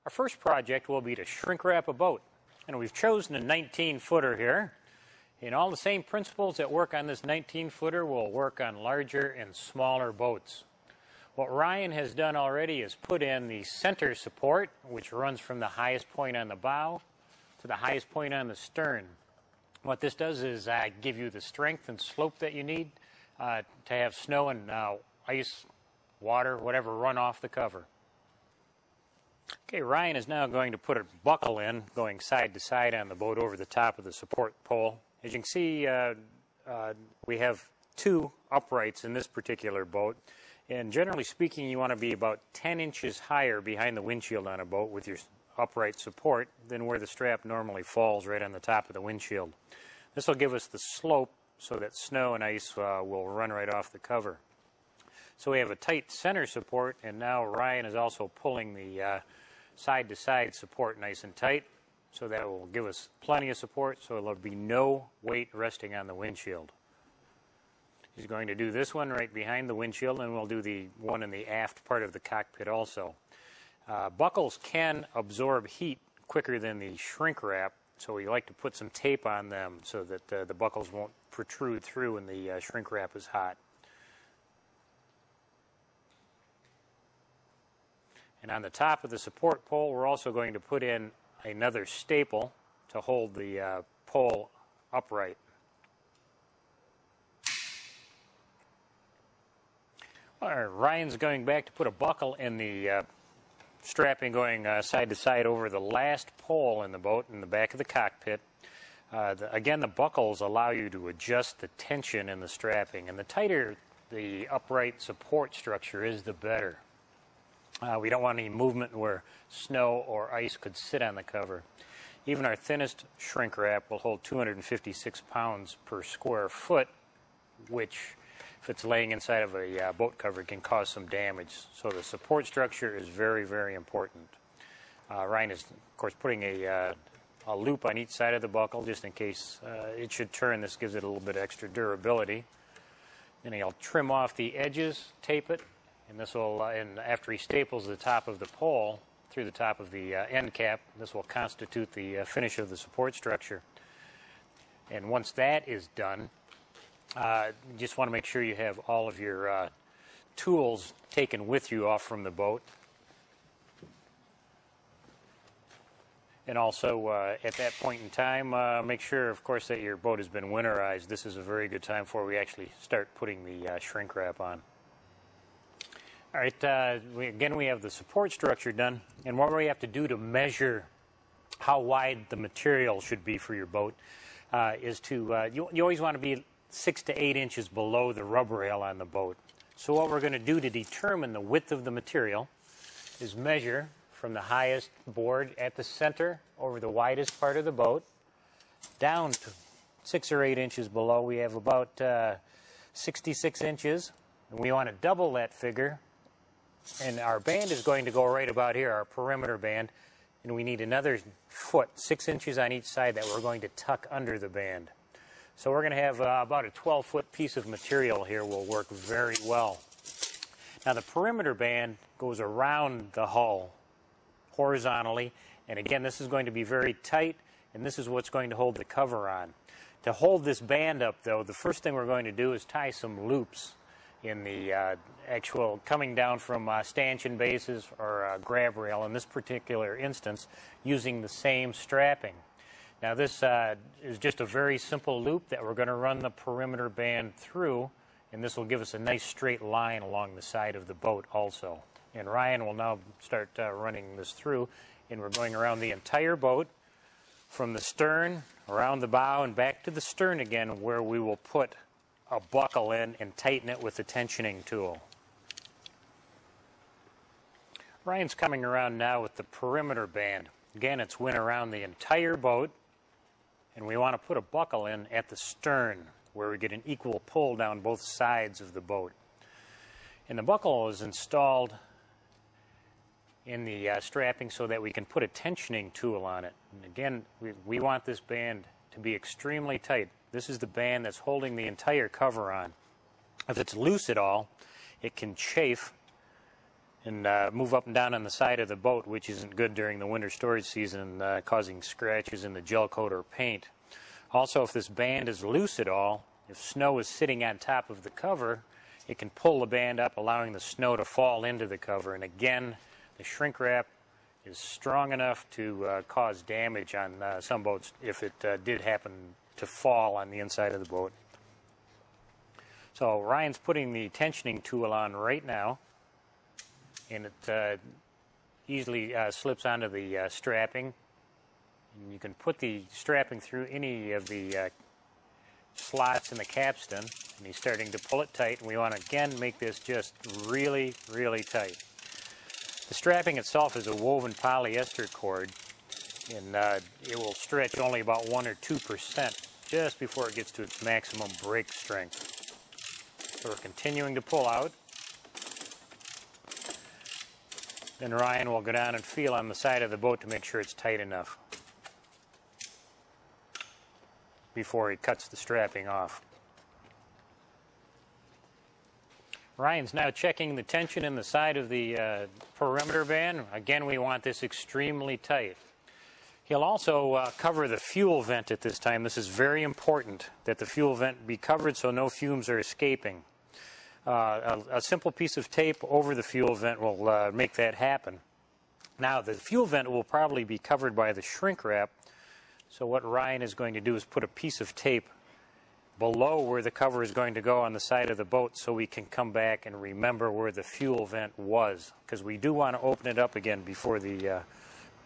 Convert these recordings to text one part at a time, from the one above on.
Our first project will be to shrink wrap a boat, and we've chosen a 19-footer here. And all the same principles that work on this 19-footer will work on larger and smaller boats. What Ryan has done already is put in the center support, which runs from the highest point on the bow to the highest point on the stern. What this does is give you the strength and slope that you need to have snow and ice, water, whatever, run off the cover. Okay, Ryan is now going to put a buckle in, going side to side on the boat over the top of the support pole. As you can see, we have two uprights in this particular boat. And generally speaking, you want to be about 10 inches higher behind the windshield on a boat with your upright support than where the strap normally falls right on the top of the windshield. This will give us the slope so that snow and ice will run right off the cover. So we have a tight center support, and now Ryan is also pulling the side-to-side support nice and tight, so that will give us plenty of support, so there'll be no weight resting on the windshield. He's going to do this one right behind the windshield, and we'll do the one in the aft part of the cockpit also. Buckles can absorb heat quicker than the shrink wrap, so we like to put some tape on them so that the buckles won't protrude through when the shrink wrap is hot. And on the top of the support pole, we're also going to put in another staple to hold the pole upright. Ryan's going back to put a buckle in the strapping going side to side over the last pole in the boat in the back of the cockpit. Again, the buckles allow you to adjust the tension in the strapping, and the tighter the upright support structure is, the better. We don't want any movement where snow or ice could sit on the cover. Even our thinnest shrink wrap will hold 256 pounds per square foot, which, if it's laying inside of a boat cover, can cause some damage. So the support structure is very, very important. Ryan is, of course, putting a loop on each side of the buckle just in case it should turn. This gives it a little bit of extra durability. Then he'll trim off the edges, tape it, and this will, and after he staples the top of the pole through the top of the end cap, this will constitute the finish of the support structure. And once that is done, you just want to make sure you have all of your tools taken with you off from the boat. And also, at that point in time, make sure, of course, that your boat has been winterized. This is a very good time before we actually start putting the shrink wrap on. All right, again, we have the support structure done. And what we have to do to measure how wide the material should be for your boat is to, you always want to be 6 to 8 inches below the rub rail on the boat. So what we're going to do to determine the width of the material is measure from the highest board at the center over the widest part of the boat down to 6 or 8 inches below. We have about 66 inches, and we want to double that figure. And our band is going to go right about here, our perimeter band, and we need another foot, 6 inches on each side, that we're going to tuck under the band. So we're going to have about a 12-foot piece of material here will work very well. Now the perimeter band goes around the hull horizontally, and again, this is going to be very tight, and this is what's going to hold the cover on. To hold this band up, though, the first thing we're going to do is tie some loops in the actual coming down from stanchion bases or grab rail, in this particular instance, using the same strapping. Now this is just a very simple loop that we're going to run the perimeter band through, and this will give us a nice straight line along the side of the boat also. And Ryan will now start running this through, and we're going around the entire boat from the stern, around the bow, and back to the stern again, where we will put a buckle in and tighten it with the tensioning tool. Ryan's coming around now with the perimeter band. Again, it's went around the entire boat, and we want to put a buckle in at the stern where we get an equal pull down both sides of the boat. And the buckle is installed in the strapping so that we can put a tensioning tool on it. And again, we want this band to be extremely tight. This is the band that's holding the entire cover on. If it's loose at all, it can chafe and move up and down on the side of the boat, which isn't good during the winter storage season, causing scratches in the gel coat or paint. Also, if this band is loose at all, if snow is sitting on top of the cover, it can pull the band up, allowing the snow to fall into the cover. And again, the shrink wrap is strong enough to cause damage on some boats if it did happen to fall on the inside of the boat. So Ryan's putting the tensioning tool on right now, and it easily slips onto the strapping. And you can put the strapping through any of the slots in the capstan, and he's starting to pull it tight. And we want to again make this just really, really tight. The strapping itself is a woven polyester cord, and it will stretch only about 1 or 2% just before it gets to its maximum break strength. So we're continuing to pull out. Then Ryan will go down and feel on the side of the boat to make sure it's tight enough before he cuts the strapping off. Ryan's now checking the tension in the side of the perimeter band. Again, we want this extremely tight. He'll also cover the fuel vent at this time. This is very important that the fuel vent be covered so no fumes are escaping. A simple piece of tape over the fuel vent will make that happen. Now, the fuel vent will probably be covered by the shrink wrap. So what Ryan is going to do is put a piece of tape below where the cover is going to go on the side of the boat so we can come back and remember where the fuel vent was, because we do want to open it up again before the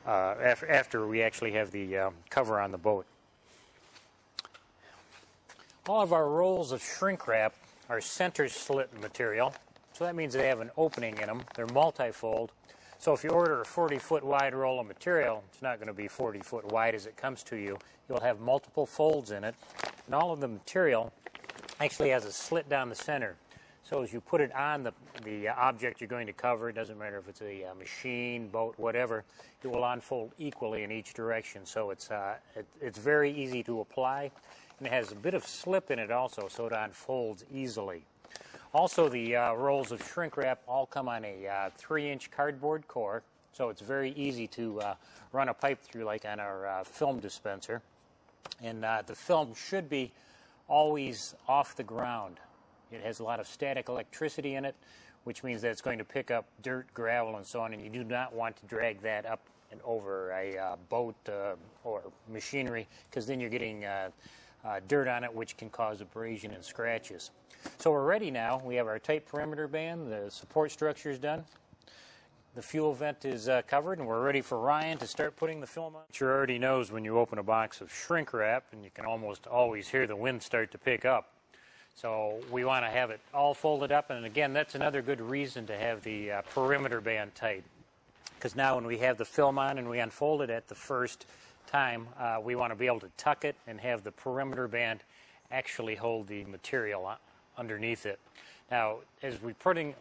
after we actually have the cover on the boat. All of our rolls of shrink wrap are center slit material, so that means they have an opening in them. They're multi-fold. So if you order a 40-foot wide roll of material, it's not going to be 40-foot wide as it comes to you. You'll have multiple folds in it, and all of the material actually has a slit down the center. So as you put it on the object you're going to cover, it doesn't matter if it's a machine, boat, whatever, it will unfold equally in each direction. So it's very easy to apply, and it has a bit of slip in it also, so it unfolds easily. Also, the rolls of shrink wrap all come on a 3-inch cardboard core, so it's very easy to run a pipe through like on our film dispenser. And the film should be always off the ground. It has a lot of static electricity in it, which means that it's going to pick up dirt, gravel, and so on, and you do not want to drag that up and over a boat or machinery, because then you're getting dirt on it, which can cause abrasion and scratches. So we're ready now. We have our tight perimeter band, the support structure is done, the fuel vent is covered, and we're ready for Ryan to start putting the film on. Sure already knows when you open a box of shrink wrap, and you can almost always hear the wind start to pick up. So we want to have it all folded up, and again, that's another good reason to have the perimeter band tight, because now when we have the film on and we unfold it at the first time, we want to be able to tuck it and have the perimeter band actually hold the material underneath it. Now, as we're putting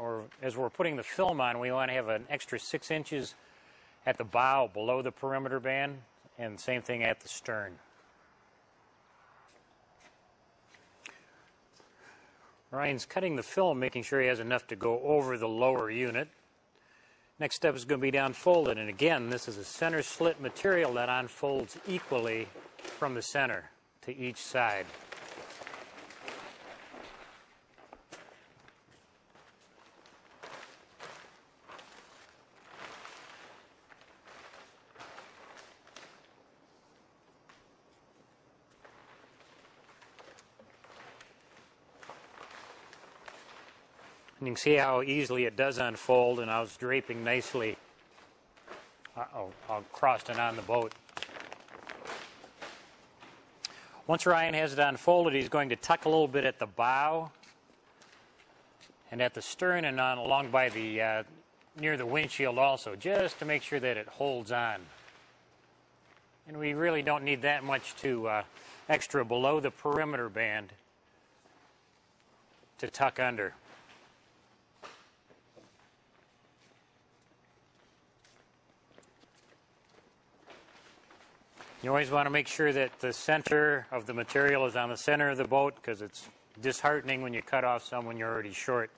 the film on, we want to have an extra 6 inches at the bow below the perimeter band, and same thing at the stern. Ryan's cutting the film, making sure he has enough to go over the lower unit. Next step is going to be to unfold it, and again, this is a center slit material that unfolds equally from the center to each side. And you can see how easily it does unfold, and I was draping nicely. I'll cross it on the boat. Once Ryan has it unfolded, he's going to tuck a little bit at the bow and at the stern and on along by the near the windshield also, just to make sure that it holds on. And we really don't need that much to extra below the perimeter band to tuck under. You always want to make sure that the center of the material is on the center of the boat, because it's disheartening when you cut off some when you're already short.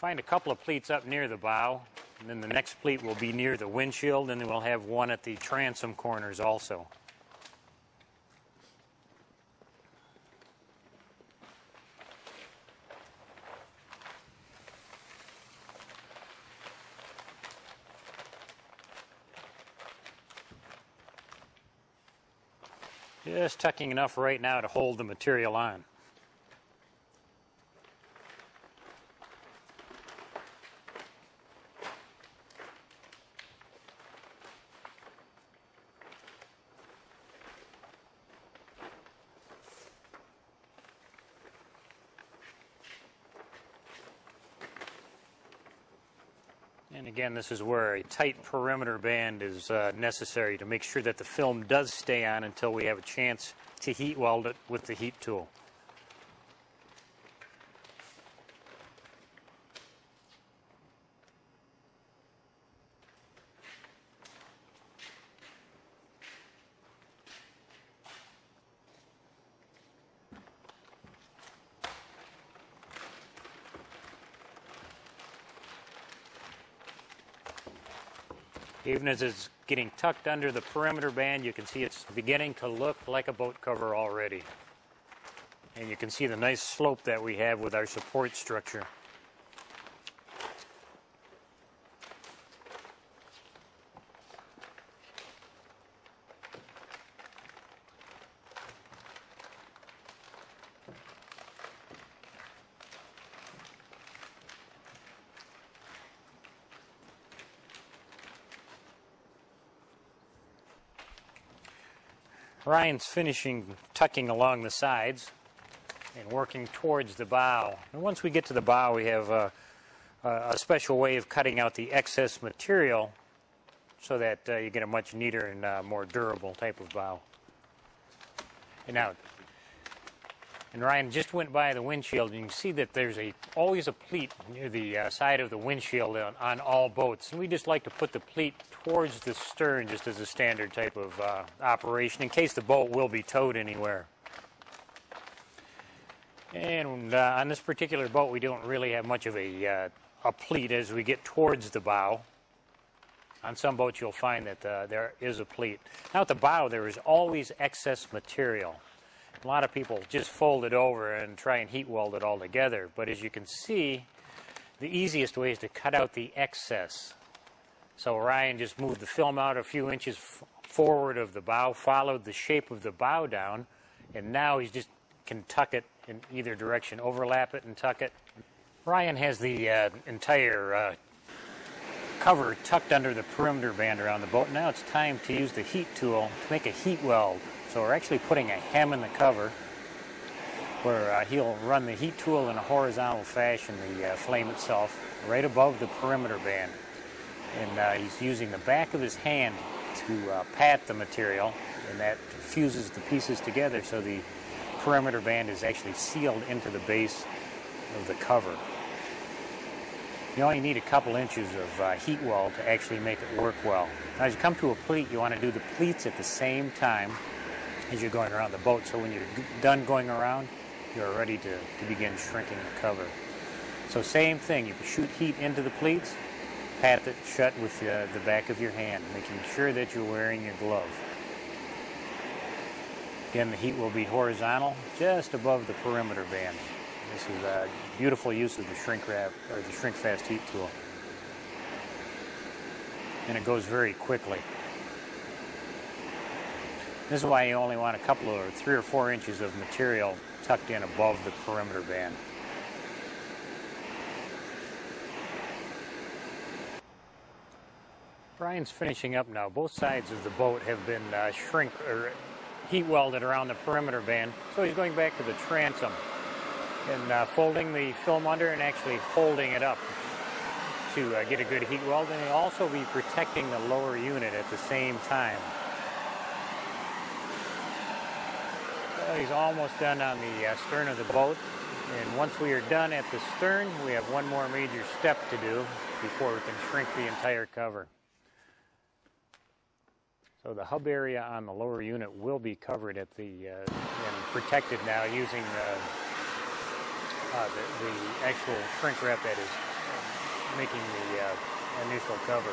find a couple of pleats up near the bow, and then the next pleat will be near the windshield, and then we'll have one at the transom corners also. Just tucking enough right now to hold the material on. And again, this is where a tight perimeter band is necessary to make sure that the film does stay on until we have a chance to heat weld it with the heat tool. Even as it's getting tucked under the perimeter band, you can see it's beginning to look like a boat cover already. And you can see the nice slope that we have with our support structure. Ryan's finishing tucking along the sides and working towards the bow. And once we get to the bow, we have a special way of cutting out the excess material so that you get a much neater and more durable type of bow. And Ryan just went by the windshield, and you can see that there's always a pleat near the side of the windshield on all boats. And we just like to put the pleat towards the stern just as a standard type of operation in case the boat will be towed anywhere. And on this particular boat, we don't really have much of a pleat as we get towards the bow. On some boats, you'll find that there is a pleat. Now at the bow, there is always excess material. A lot of people just fold it over and try and heat weld it all together. But as you can see, the easiest way is to cut out the excess. So Ryan just moved the film out a few inches forward of the bow, followed the shape of the bow down, and now he just can tuck it in either direction, overlap it and tuck it. Ryan has the entire cover tucked under the perimeter band around the boat. Now it's time to use the heat tool to make a heat weld. So we're actually putting a hem in the cover where he'll run the heat tool in a horizontal fashion, the flame itself, right above the perimeter band. And he's using the back of his hand to pat the material, and that fuses the pieces together so the perimeter band is actually sealed into the base of the cover. You only need a couple inches of heat weld to actually make it work well. Now, as you come to a pleat, you want to do the pleats at the same time as you're going around the boat, so when you're done going around, you're ready to begin shrinking the cover. So same thing, you shoot heat into the pleats, pat it shut with the back of your hand, making sure that you're wearing your glove. Again, the heat will be horizontal, just above the perimeter band. This is a beautiful use of the shrink wrap, or the shrink fast heat tool. And it goes very quickly. This is why you only want a couple or 3 or 4 inches of material tucked in above the perimeter band. Brian's finishing up now. Both sides of the boat have been heat welded around the perimeter band. So he's going back to the transom and folding the film under and actually holding it up to get a good heat weld. And he'll also be protecting the lower unit at the same time. So he's almost done on the stern of the boat. And once we are done at the stern, we have one more major step to do before we can shrink the entire cover. So the hub area on the lower unit will be covered at the and protected now using the actual shrink wrap that is making the initial cover.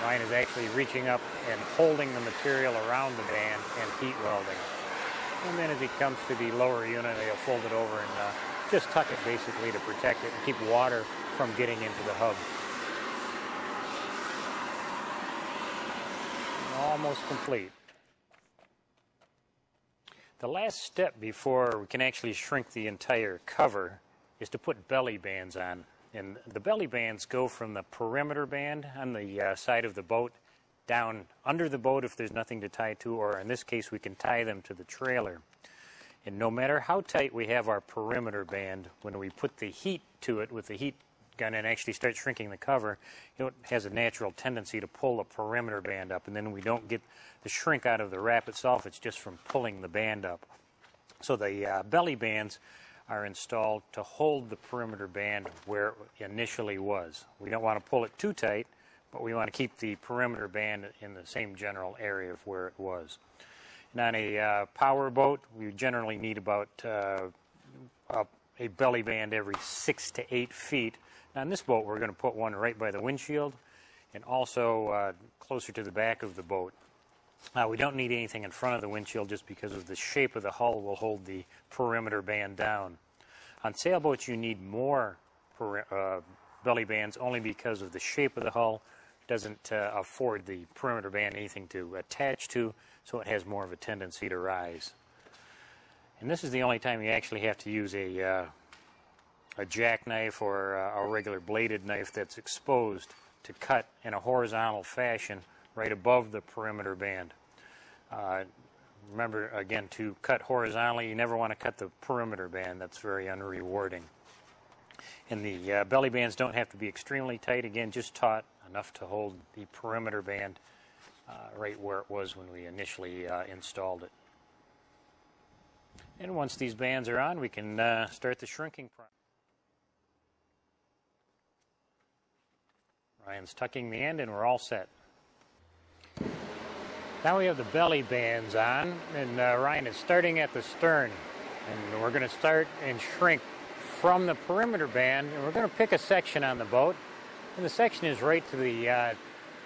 Ryan is actually reaching up and holding the material around the band and heat welding. And then as he comes to the lower unit, he'll fold it over and just tuck it basically to protect it and keep water from getting into the hub. Almost complete. The last step before we can actually shrink the entire cover is to put belly bands on. And the belly bands go from the perimeter band on the side of the boat down under the boat if there's nothing to tie to, or in this case we can tie them to the trailer. And no matter how tight we have our perimeter band, when we put the heat to it with the heat gun and actually start shrinking the cover, it has a natural tendency to pull the perimeter band up, and then we don't get the shrink out of the wrap itself, it's just from pulling the band up. So the belly bands are installed to hold the perimeter band where it initially was. We don't want to pull it too tight, but we want to keep the perimeter band in the same general area of where it was. And on a power boat, we generally need about a belly band every 6 to 8 feet. Now on this boat, we're going to put one right by the windshield and also closer to the back of the boat. We don't need anything in front of the windshield just because of the shape of the hull will hold the perimeter band down. On sailboats, you need more belly bands only because of the shape of the hull. Doesn't afford the perimeter band anything to attach to, so it has more of a tendency to rise. And this is the only time you actually have to use a jackknife or a regular bladed knife that's exposed to cut in a horizontal fashion right above the perimeter band. Remember, again, to cut horizontally, you never want to cut the perimeter band. That's very unrewarding. And the belly bands don't have to be extremely tight. Again, just taut enough to hold the perimeter band right where it was when we initially installed it. And once these bands are on, we can start the shrinking process. Ryan's tucking the end and we're all set. Now we have the belly bands on, and Ryan is starting at the stern. And we're going to start and shrink from the perimeter band, and we're going to pick a section on the boat. And the section is right to the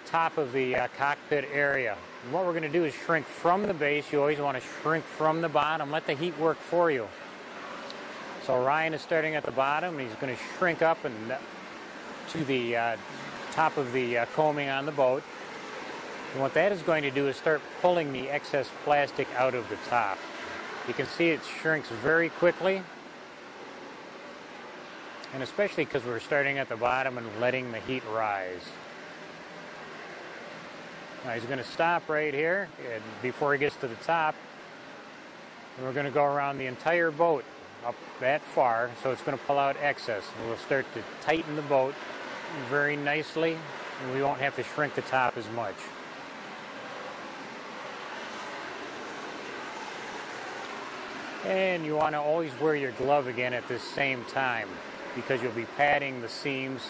top of the cockpit area. And what we're going to do is shrink from the base. You always want to shrink from the bottom. Let the heat work for you. So Ryan is starting at the bottom, and he's going to shrink up and to the top of the coaming on the boat. And what that is going to do is start pulling the excess plastic out of the top. You can see it shrinks very quickly, and especially because we're starting at the bottom and letting the heat rise. Now he's going to stop right here and before he gets to the top, and we're going to go around the entire boat up that far, so it's going to pull out excess. And we'll start to tighten the boat very nicely, and we won't have to shrink the top as much. And you want to always wear your glove again at this same time, because you'll be padding the seams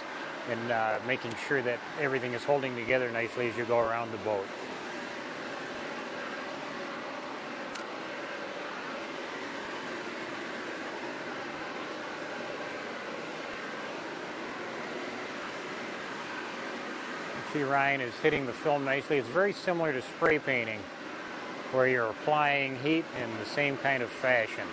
and making sure that everything is holding together nicely as you go around the boat. See, Ryan is hitting the film nicely. It's very similar to spray painting, where you're applying heat in the same kind of fashion.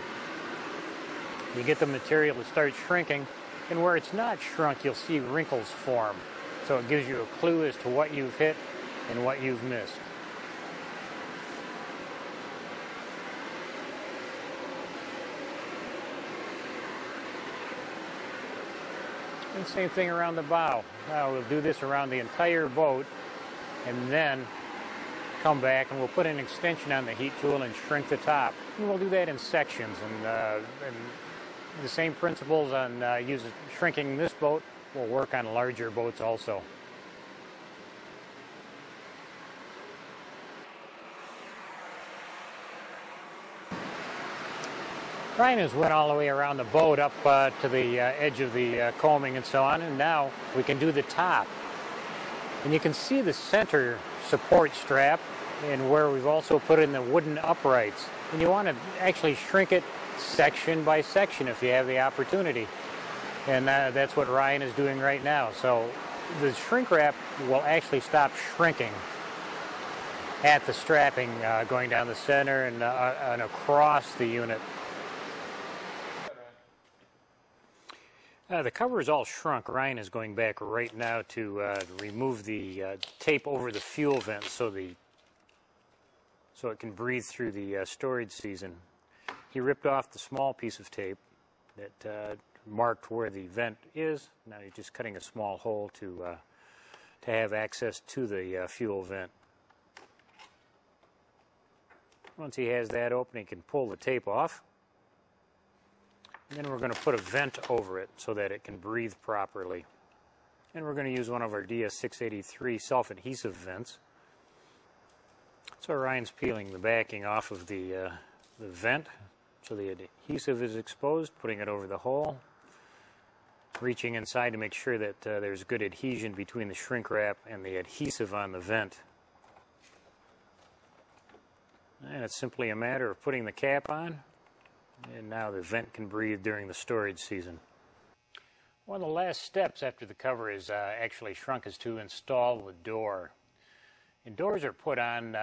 You get the material to start shrinking, and where it's not shrunk, you'll see wrinkles form. So it gives you a clue as to what you've hit and what you've missed. And same thing around the bow. We'll do this around the entire boat, and then come back and we'll put an extension on the heat tool and shrink the top. And we'll do that in sections, and the same principles on shrinking this boat will work on larger boats also. Ryan has went all the way around the boat up to the edge of the coaming and so on, and now we can do the top. And you can see the center support strap and where we've also put in the wooden uprights. And you want to actually shrink it section by section if you have the opportunity. And that's what Ryan is doing right now. So the shrink wrap will actually stop shrinking at the strapping going down the center and across the unit. The cover is all shrunk. Ryan is going back right now to remove the tape over the fuel vent so it can breathe through the storage season. He ripped off the small piece of tape that marked where the vent is. Now he's just cutting a small hole to have access to the fuel vent. Once he has that open, he can pull the tape off. And then we're going to put a vent over it so that it can breathe properly. And we're going to use one of our DS683 self-adhesive vents. So Ryan's peeling the backing off of the vent so the adhesive is exposed, putting it over the hole, reaching inside to make sure that there's good adhesion between the shrink wrap and the adhesive on the vent. And it's simply a matter of putting the cap on. And now the vent can breathe during the storage season. One of the last steps after the cover is actually shrunk is to install the door. And doors are put on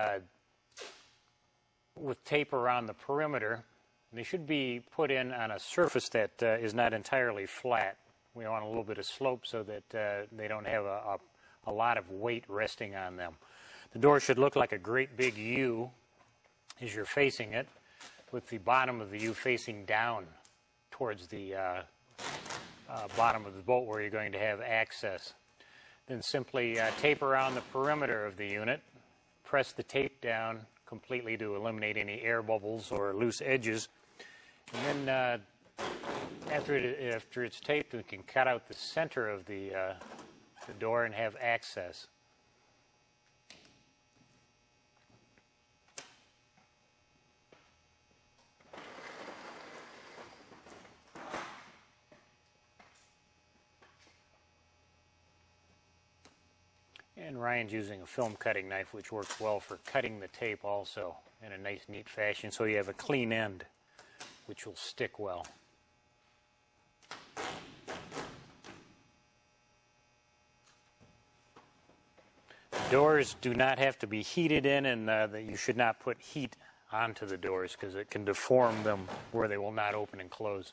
with tape around the perimeter. They should be put in on a surface that is not entirely flat. We want a little bit of slope so that they don't have a lot of weight resting on them. The door should look like a great big U as you're facing it, with the bottom of the U facing down towards the bottom of the boat where you're going to have access. Then simply tape around the perimeter of the unit, press the tape down completely to eliminate any air bubbles or loose edges, and then after it's taped, we can cut out the center of the door and have access. And Ryan's using a film cutting knife, which works well for cutting the tape also in a nice, neat fashion, so you have a clean end, which will stick well. Doors do not have to be heated in, and you should not put heat onto the doors because it can deform them where they will not open and close.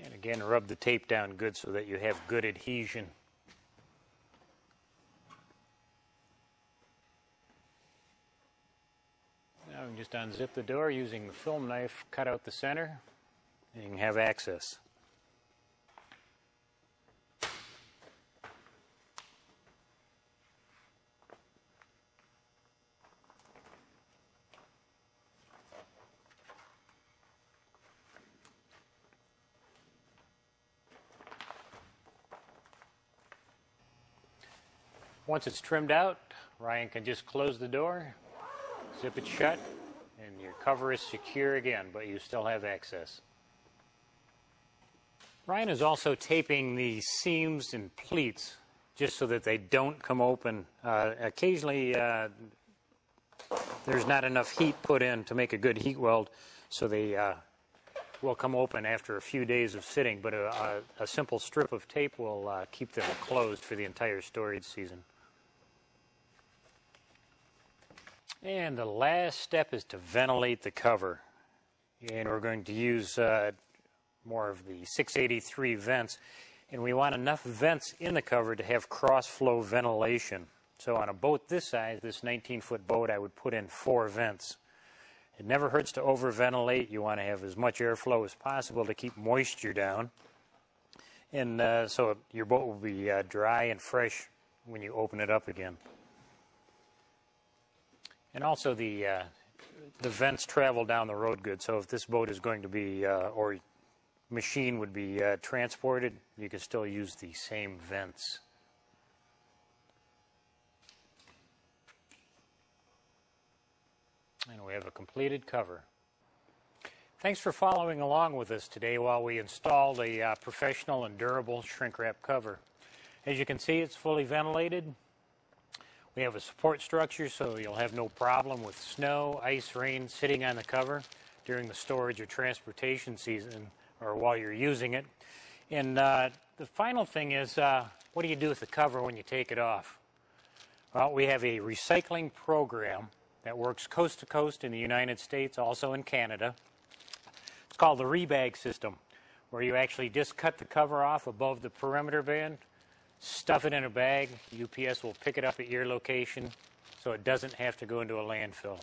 And again, rub the tape down good so that you have good adhesion. Now we can just unzip the door using the film knife, cut out the center, and you can have access. Once it's trimmed out, Ryan can just close the door, zip it shut, and your cover is secure again, but you still have access. Ryan is also taping the seams and pleats just so that they don't come open. Occasionally, there's not enough heat put in to make a good heat weld, so they will come open after a few days of sitting, but a simple strip of tape will keep them closed for the entire storage season. And the last step is to ventilate the cover. And we're going to use more of the 683 vents. And we want enough vents in the cover to have cross-flow ventilation. So on a boat this size, this 19-foot boat, I would put in 4 vents. It never hurts to over-ventilate. You want to have as much airflow as possible to keep moisture down. And so your boat will be dry and fresh when you open it up again. And also the vents travel down the road good. So if this boat is going to be, or machine would be transported, you can still use the same vents. And we have a completed cover. Thanks for following along with us today while we install the professional and durable shrink wrap cover. As you can see, it's fully ventilated. We have a support structure so you'll have no problem with snow, ice, rain sitting on the cover during the storage or transportation season or while you're using it. And the final thing is, what do you do with the cover when you take it off? Well, we have a recycling program that works coast to coast in the United States, also in Canada. It's called the rebag system, where you actually just cut the cover off above the perimeter band, stuff it in a bag. UPS will pick it up at your location so it doesn't have to go into a landfill.